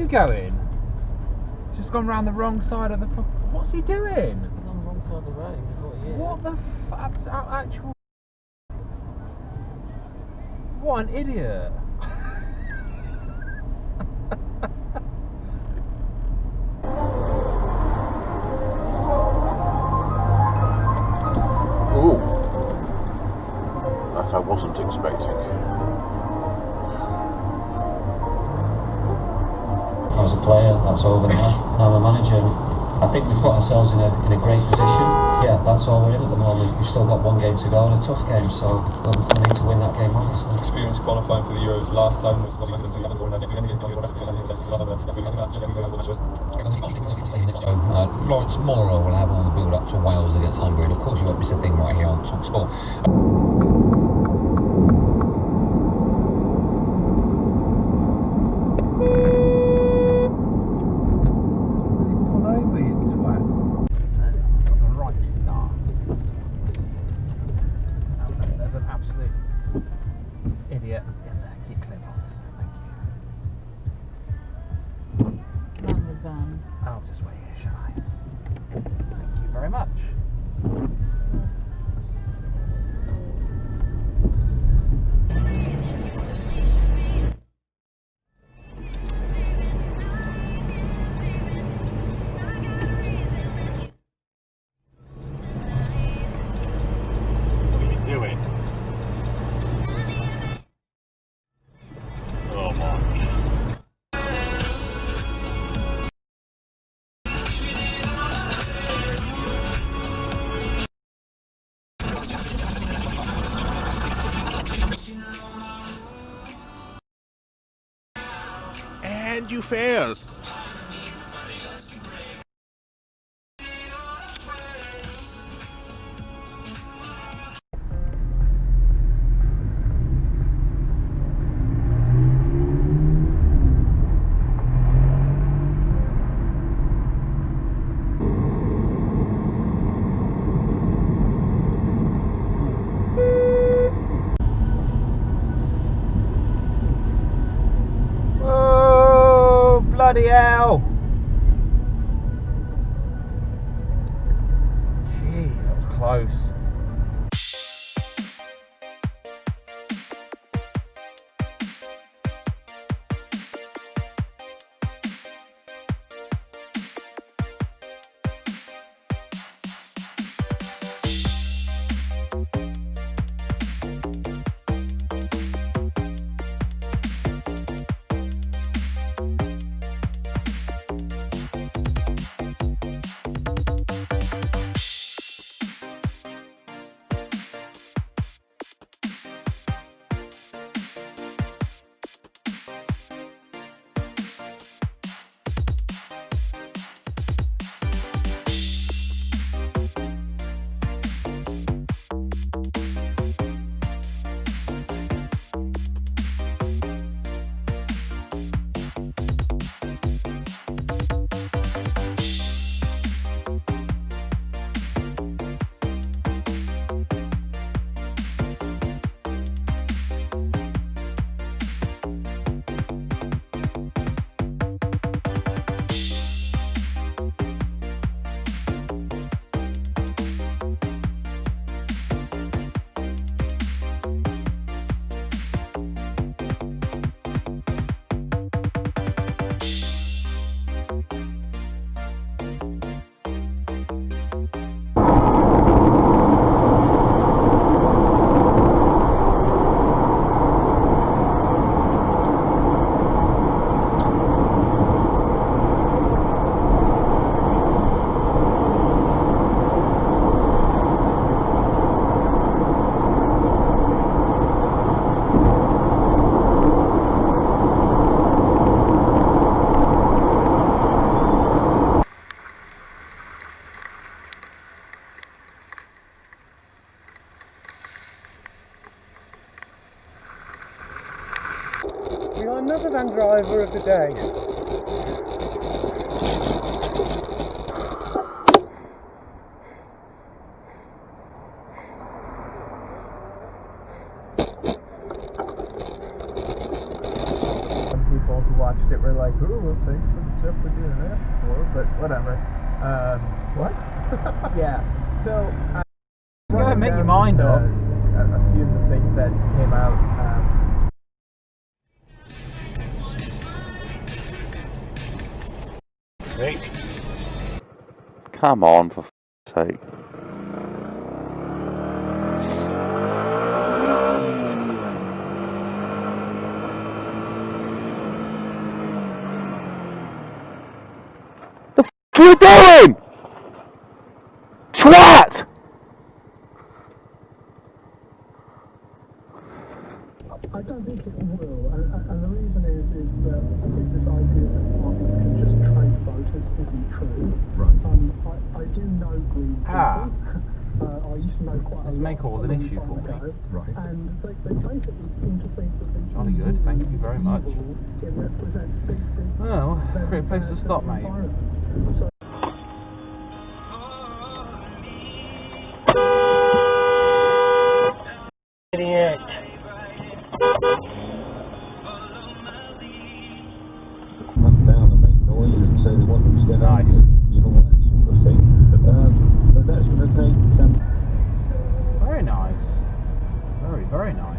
you going? He's just gone round the wrong side of the... What's he doing? He's on the wrong side of the road, is what he is. What the actual... What an idiot. Ooh. That I wasn't expecting. I was a player, that's over now. I'm a manager. I think we've put ourselves in a great position. Yeah, that's all we're in at the moment. We've still got one game to go and a tough game, so we'll need to win that game, obviously. Experience qualifying for the Euros last time was Lawrence Morrow will have all the build-up to Wales against Hungary, and of course you won't miss a thing right here on TalkSport. Idiot in there. Keep clean on. Thank you. Dann. I'll just wait here, shall I? Thank you very much. What are you doing? Oh my. And you failed. Bloody hell! Jeez, that was close. We are another van driver of the day. People who are watched it were like, ooh, well, thanks for the stuff we're doing this for, but whatever. What? Yeah. So, Go ahead, make your mind up. A few of the things that came out. Come on, for f***'s sake. The f*** are you doing? Twat! I don't think it will, and the reason is that I think this idea that markets can just trade voters isn't true. Right. I do know green people. I used to know quite This a may lot cause a an long issue time for me. ago, Right. And they basically seem to think that these Jolly good, thank you very much. It represents big Oh, great place to stop, mate. So, Idiot. Run down and make noise and say they want them to stand Nice. you know, that sort of thing. But that's going to take... Very nice. Very, very nice.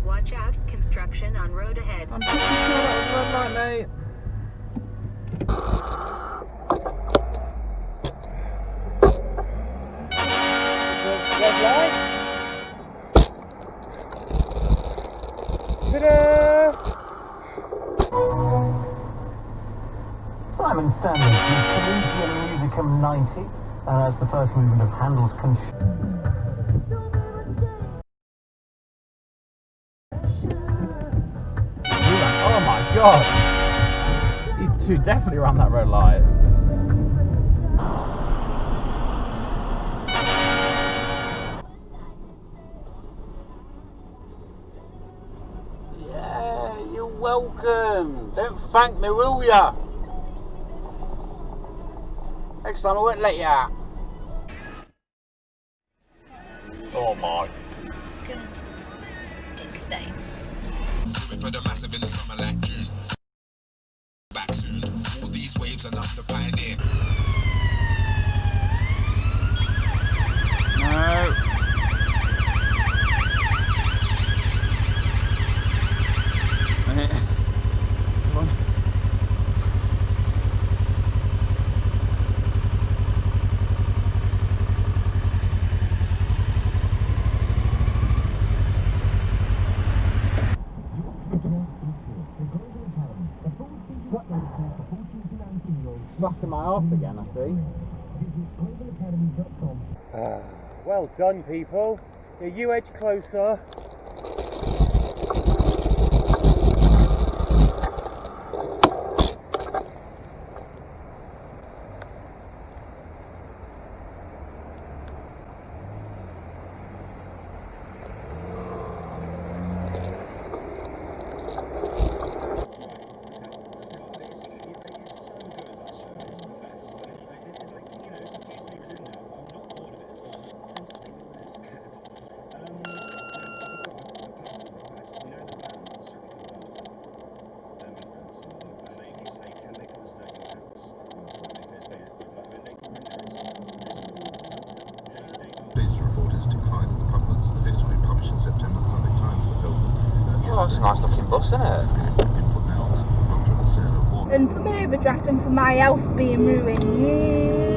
Watch out, construction on road ahead. I'm pretty sure that was red light, mate. Red light. Ta-da! Simon Standard with Collegium Musicum 90 as the first movement of Handel's Oh my god! You two definitely ran that red light. Yeah, you're welcome. Don't thank me, will ya? Next time I won't let you out. Oh my. Good. Dick stain. For the massive in the summer like June. Back soon. All these waves are not the pioneer. No. Come on. Rocking my arse again, I see. Well done, people. You edge closer. Oh, it's a nice looking bus, isn't it? And for me, overdraft and for my health being ruined.